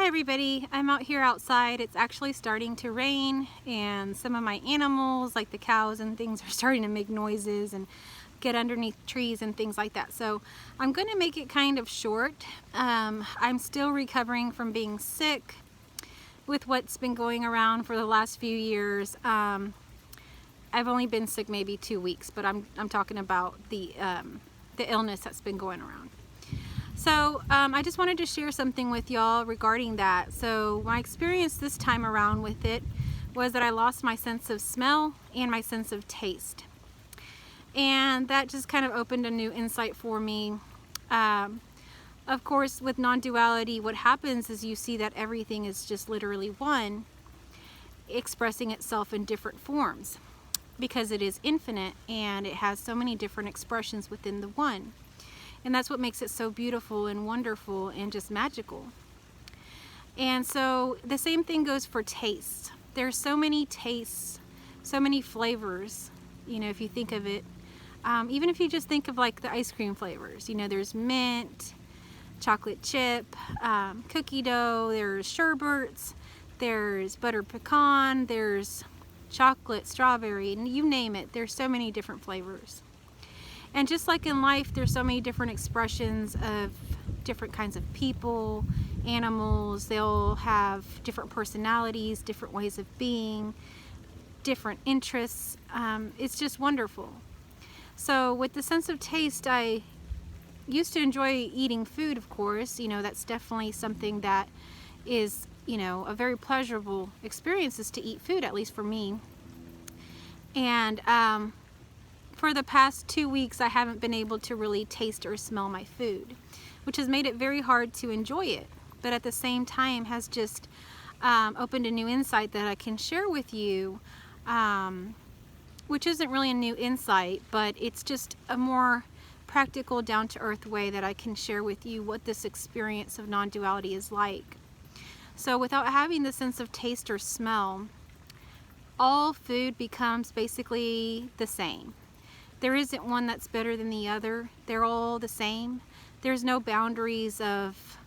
Hi everybody, I'm out here outside. It's actually starting to rain and some of my animals like the cows and things are starting to make noises and get underneath trees and things like that. So I'm going to make it kind of short. I'm still recovering from being sick with what's been going around for the last few years. I've only been sick maybe 2 weeks, but I'm talking about the illness that's been going around. So I just wanted to share something with y'all regarding that. So my experience this time around with it was that I lost my sense of smell and my sense of taste. And that just kind of opened a new insight for me. Of course, with non-duality, what happens is you see that everything is just literally one, expressing itself in different forms because it is infinite and it has so many different expressions within the one. And that's what makes it so beautiful and wonderful and just magical. And so the same thing goes for taste. There's so many tastes, so many flavors, you know, if you think of it. Even if you just think of like the ice cream flavors, you know, there's mint, chocolate chip, cookie dough, there's sherbets, there's butter pecan, there's chocolate, strawberry, and you name it. There's so many different flavors. And just like in life, there's so many different expressions of different kinds of people, animals. They all have different personalities, different ways of being, different interests. It's just wonderful. So with the sense of taste, I used to enjoy eating food, of course. You know, that's definitely something that is, you know, a very pleasurable experience is to eat food, at least for me. And for the past 2 weeks, I haven't been able to really taste or smell my food, which has made it very hard to enjoy it. But at the same time has just opened a new insight that I can share with you, which isn't really a new insight, but it's just a more practical, down-to-earth way that I can share with you what this experience of non-duality is like. So without having the sense of taste or smell, all food becomes basically the same. There isn't one that's better than the other. They're all the same. There's no boundaries of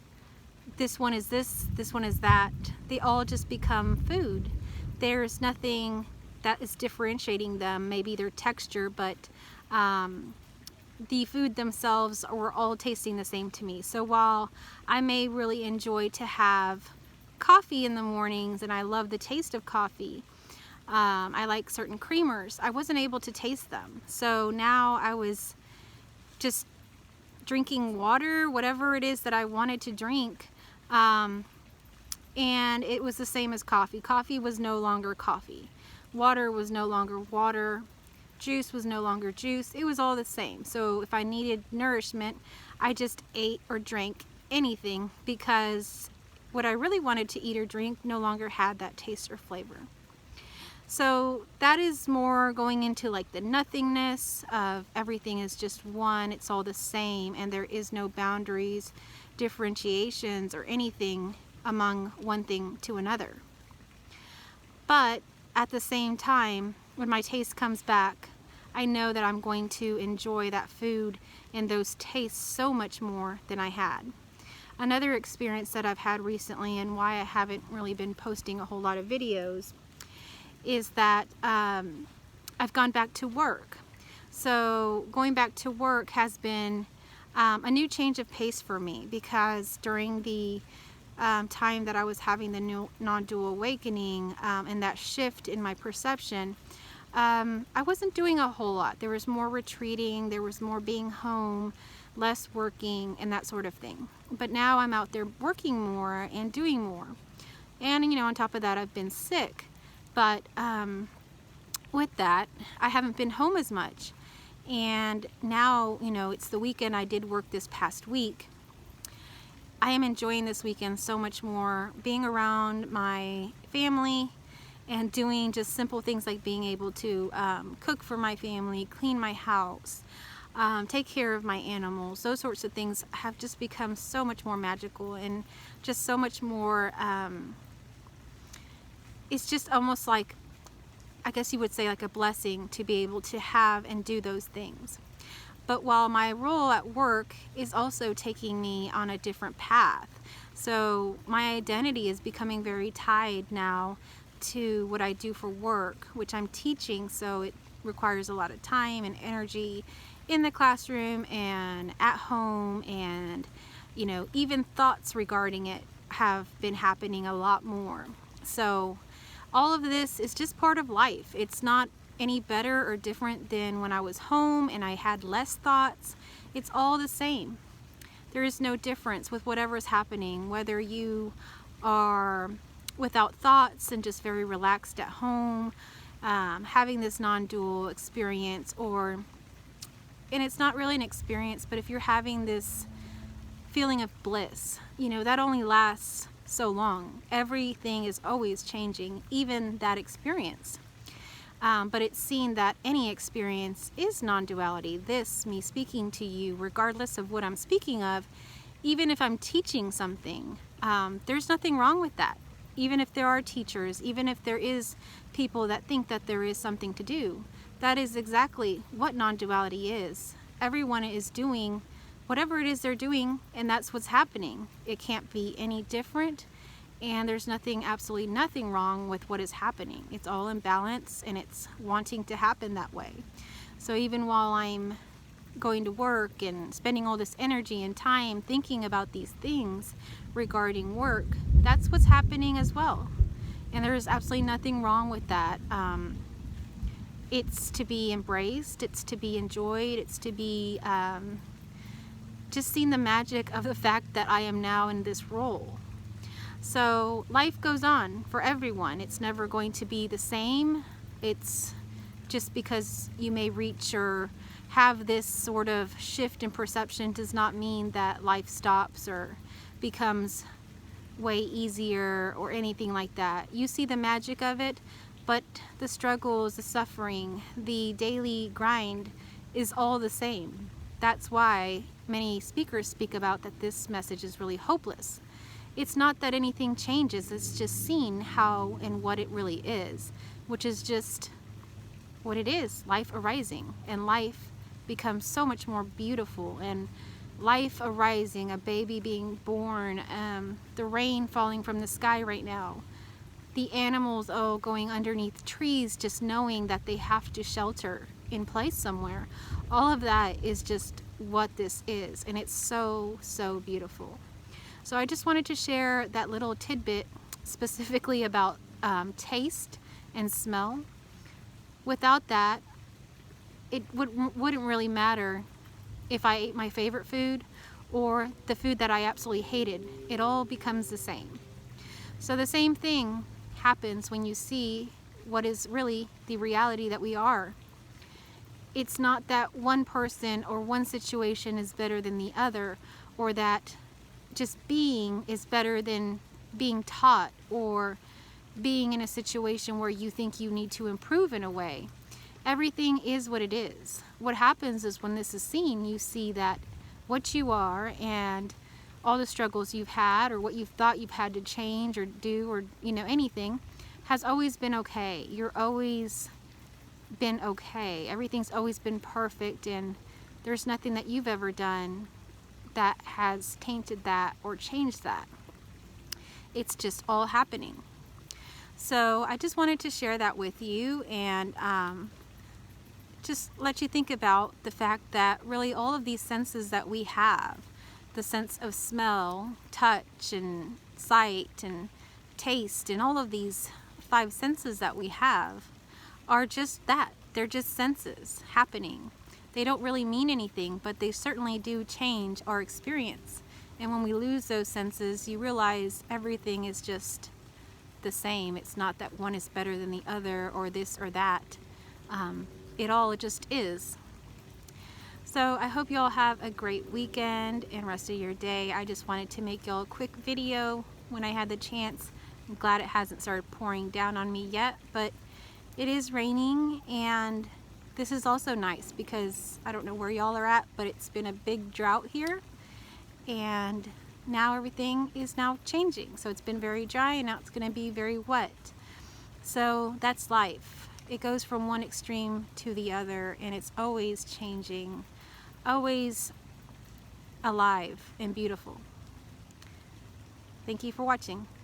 this one is this one is that. They all just become food. There's nothing that is differentiating them, maybe their texture, but the food themselves are all tasting the same to me. So while I may really enjoy to have coffee in the mornings and I love the taste of coffee, I like certain creamers, I wasn't able to taste them. So now I was just drinking water, whatever it is that I wanted to drink, and it was the same as coffee. Coffee was no longer coffee. Water was no longer water. Juice was no longer juice. It was all the same. So if I needed nourishment, I just ate or drank anything because what I really wanted to eat or drink no longer had that taste or flavor. So that is more going into like the nothingness of everything is just one, it's all the same, and there is no boundaries, differentiations, or anything among one thing to another. But at the same time, when my taste comes back, I know that I'm going to enjoy that food and those tastes so much more than I had. Another experience that I've had recently and why I haven't really been posting a whole lot of videos is that I've gone back to work. So going back to work has been a new change of pace for me because during the time that I was having the new non-dual awakening and that shift in my perception, I wasn't doing a whole lot. There was more retreating, there was more being home, less working, and that sort of thing. But now I'm out there working more and doing more. And, you know, on top of that, I've been sick. But with that, I haven't been home as much. And now, you know, it's the weekend. I did work this past week. I am enjoying this weekend so much more, being around my family and doing just simple things like being able to cook for my family, clean my house, take care of my animals. Those sorts of things have just become so much more magical and just so much more, it's just almost like, I guess you would say like a blessing to be able to have and do those things. But while my role at work is also taking me on a different path. So my identity is becoming very tied now to what I do for work, which I'm teaching, so it requires a lot of time and energy in the classroom and at home, and even thoughts regarding it have been happening a lot more. So all of this is just part of life. It's not any better or different than when I was home and I had less thoughts. It's all the same. There is no difference with whatever is happening, whether you are without thoughts and just very relaxed at home, having this non-dual experience, and it's not really an experience, but if you're having this feeling of bliss, that only lasts so long. Everything is always changing, even that experience. But it's seen that any experience is non-duality. This, me speaking to you, regardless of what I'm speaking of, even if I'm teaching something, there's nothing wrong with that. Even if there are teachers, even if there is people that think that there is something to do, that is exactly what non-duality is. Everyone is doing whatever it is they're doing, and that's what's happening. It can't be any different. And there's absolutely nothing wrong with what is happening. It's all in balance, and it's wanting to happen that way. So even while I'm going to work and spending all this energy and time thinking about these things regarding work, that's what's happening as well. And there's absolutely nothing wrong with that. It's to be embraced, it's to be enjoyed, it's to be just seeing the magic of the fact that I am now in this role. So life goes on for everyone. It's never going to be the same. It's just because you may reach or have this sort of shift in perception does not mean that life stops or becomes way easier or anything like that. You see the magic of it, but the struggles, the suffering, the daily grind is all the same. That's why many speakers speak about that this message is really hopeless. It's not that anything changes, it's just seeing how and what it really is, which is just what it is, life arising. And life becomes so much more beautiful, and life arising, a baby being born, the rain falling from the sky right now, the animals going underneath trees, just knowing that they have to shelter in place somewhere. All of that is just what this is, and it's so, so beautiful. So I just wanted to share that little tidbit specifically about taste and smell. Without that, it wouldn't really matter if I ate my favorite food or the food that I absolutely hated. It all becomes the same. So the same thing happens when you see what is really the reality that we are. It's not that one person or one situation is better than the other, or that just being is better than being taught, or being in a situation where you think you need to improve in a way. Everything is what it is. What happens is when this is seen, you see that what you are and all the struggles you've had, or what you've thought you've had to change or do, or anything, has always been okay. You're always been okay. Everything's always been perfect, and there's nothing that you've ever done that has tainted that or changed that. It's just all happening. So I just wanted to share that with you, and just let you think about the fact that really all of these senses that we have, the sense of smell, touch, and sight, and taste, and all of these 5 senses that we have are just that. They're just senses happening. They don't really mean anything, but they certainly do change our experience. And when we lose those senses, you realize everything is just the same. It's not that one is better than the other, or this or that. It just is. So I hope you all have a great weekend and rest of your day. I just wanted to make y'all a quick video when I had the chance. I'm glad it hasn't started pouring down on me yet, but it is raining, and this is also nice because I don't know where y'all are at, but it's been a big drought here, and now everything is now changing. So it's been very dry, and now it's going to be very wet. So that's life. It goes from one extreme to the other, and it's always changing. always alive and beautiful. Thank you for watching.